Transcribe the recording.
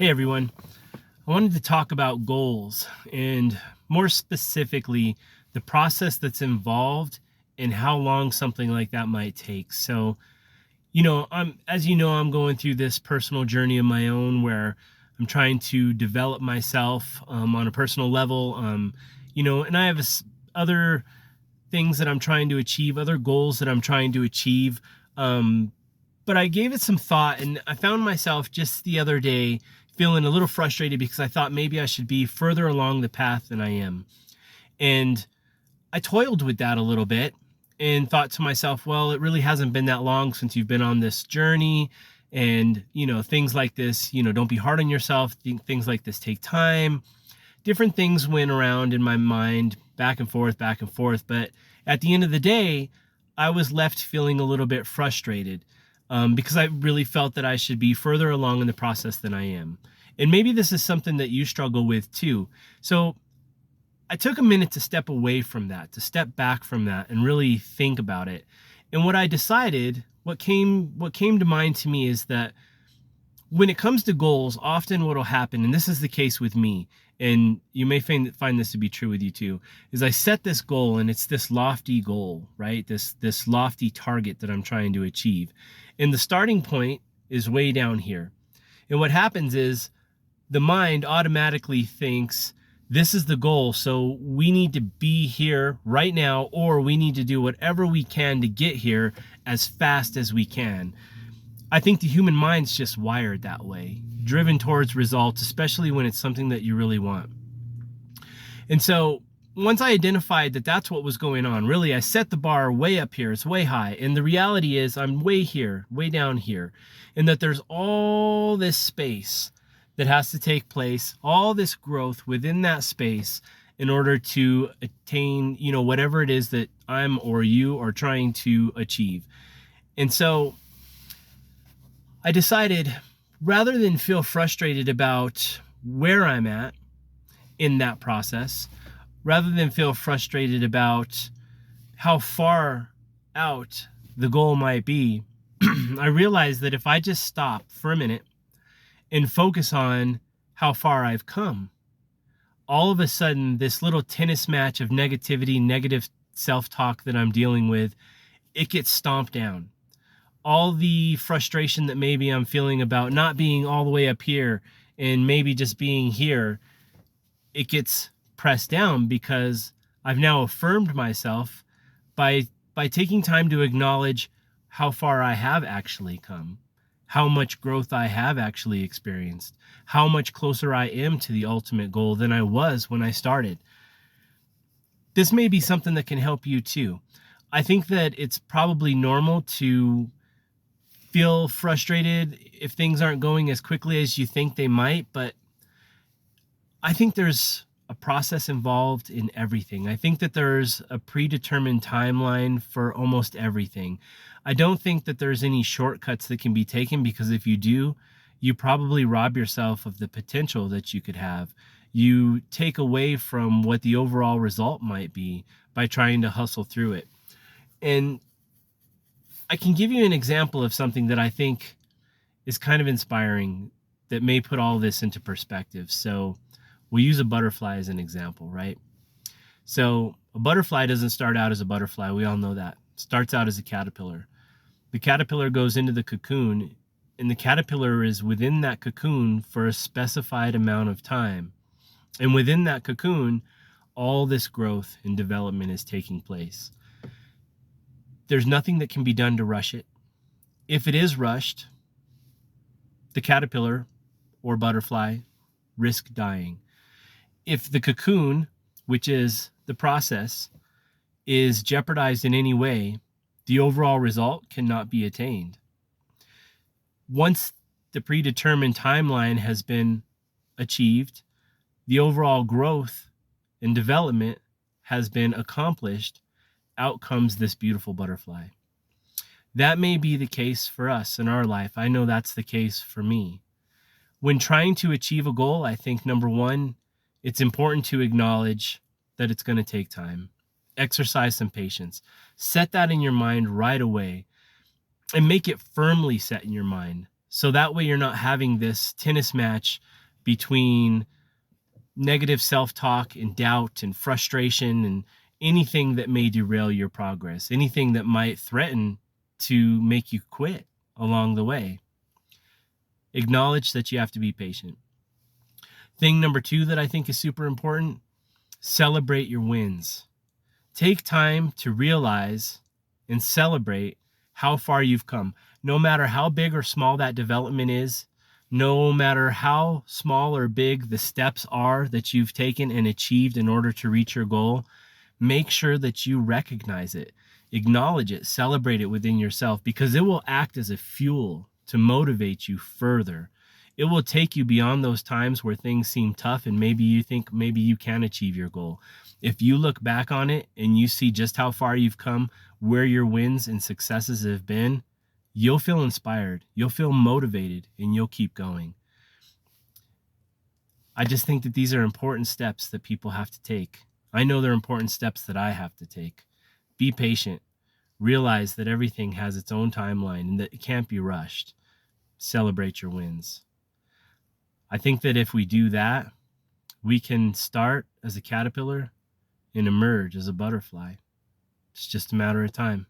Hey everyone, I wanted to talk about goals and more specifically the process that's involved and how long something like that might take. I'm going through this personal journey of my own where I'm trying to develop myself on a personal level. And I have other things that I'm trying to achieve, other goals that I'm trying to achieve. Um, but I gave it some thought and I found myself just the other day feeling a little frustrated because I thought maybe I should be further along the path than I am. And I toiled with that a little bit and thought to myself, well, it really hasn't been that long since you've been on this journey. And, things like this, don't be hard on yourself. Things like this take time. Different things went around in my mind, back and forth, back and forth. But at the end of the day, I was left feeling a little bit frustrated because I really felt that I should be further along in the process than I am. And maybe this is something that you struggle with too. So I took a minute to step away from that, to step back from that and really think about it. And what I decided, what came to mind to me is that when it comes to goals, often what will happen, and this is the case with me, and you may find this to be true with you too, is I set this goal and it's this lofty goal, right? This lofty target that I'm trying to achieve. And the starting point is way down here. And what happens is the mind automatically thinks this is the goal, so we need to be here right now, or we need to do whatever we can to get here as fast as we can. I think the human mind's just wired that way, driven towards results, especially when it's something that you really want. And so once I identified that that's what was going on, really, I set the bar way up here. It's way high. And the reality is I'm way here, way down here, and that there's all this space that has to take place, all this growth within that space in order to attain, whatever it is that I'm or you are trying to achieve. And so I decided, rather than feel frustrated about where I'm at in that process, rather than feel frustrated about how far out the goal might be, I realized that if I just stop for a minute and focus on how far I've come, all of a sudden, this little tennis match of negativity, negative self-talk that I'm dealing with, it gets stomped down. All the frustration that maybe I'm feeling about not being all the way up here and maybe just being here, it gets pressed down because I've now affirmed myself by taking time to acknowledge how far I have actually come, how much growth I have actually experienced, how much closer I am to the ultimate goal than I was when I started. This may be something that can help you too. I think that it's probably normal to feel frustrated if things aren't going as quickly as you think they might, but I think there's a process involved in everything. I think that there's a predetermined timeline for almost everything. I don't think that there's any shortcuts that can be taken, because if you do, you probably rob yourself of the potential that you could have. You take away from what the overall result might be by trying to hustle through it. And I can give you an example of something that I think is kind of inspiring that may put all this into perspective. So we'll use a butterfly as an example, right? So a butterfly doesn't start out as a butterfly. We all know that. It starts out as a caterpillar. The caterpillar goes into the cocoon, and the caterpillar is within that cocoon for a specified amount of time. And within that cocoon, all this growth and development is taking place. There's nothing that can be done to rush it. If it is rushed, the caterpillar or butterfly risk dying. If the cocoon, which is the process, is jeopardized in any way, the overall result cannot be attained. Once the predetermined timeline has been achieved, the overall growth and development has been accomplished, out comes this beautiful butterfly. That may be the case for us in our life. I know that's the case for me. When trying to achieve a goal, I think number one, it's important to acknowledge that it's going to take time. Exercise some patience. Set that in your mind right away and make it firmly set in your mind So that way you're not having this tennis match between negative self-talk and doubt and frustration and anything that may derail your progress, anything that might threaten to make you quit along the way. Acknowledge that you have to be patient. Thing number 2 that I think is super important: celebrate your wins. Take time to realize and celebrate how far you've come. No matter how big or small that development is, no matter how small or big the steps are that you've taken and achieved in order to reach your goal, make sure that you recognize it, acknowledge it, celebrate it within yourself, because it will act as a fuel to motivate you further. It will take you beyond those times where things seem tough and maybe you think maybe you can achieve your goal. If you look back on it and you see just how far you've come, where your wins and successes have been, you'll feel inspired, you'll feel motivated, and you'll keep going. I just think that these are important steps that people have to take. I know they're important steps that I have to take. Be patient. Realize that everything has its own timeline and that it can't be rushed. Celebrate your wins. I think that if we do that, we can start as a caterpillar and emerge as a butterfly. It's just a matter of time.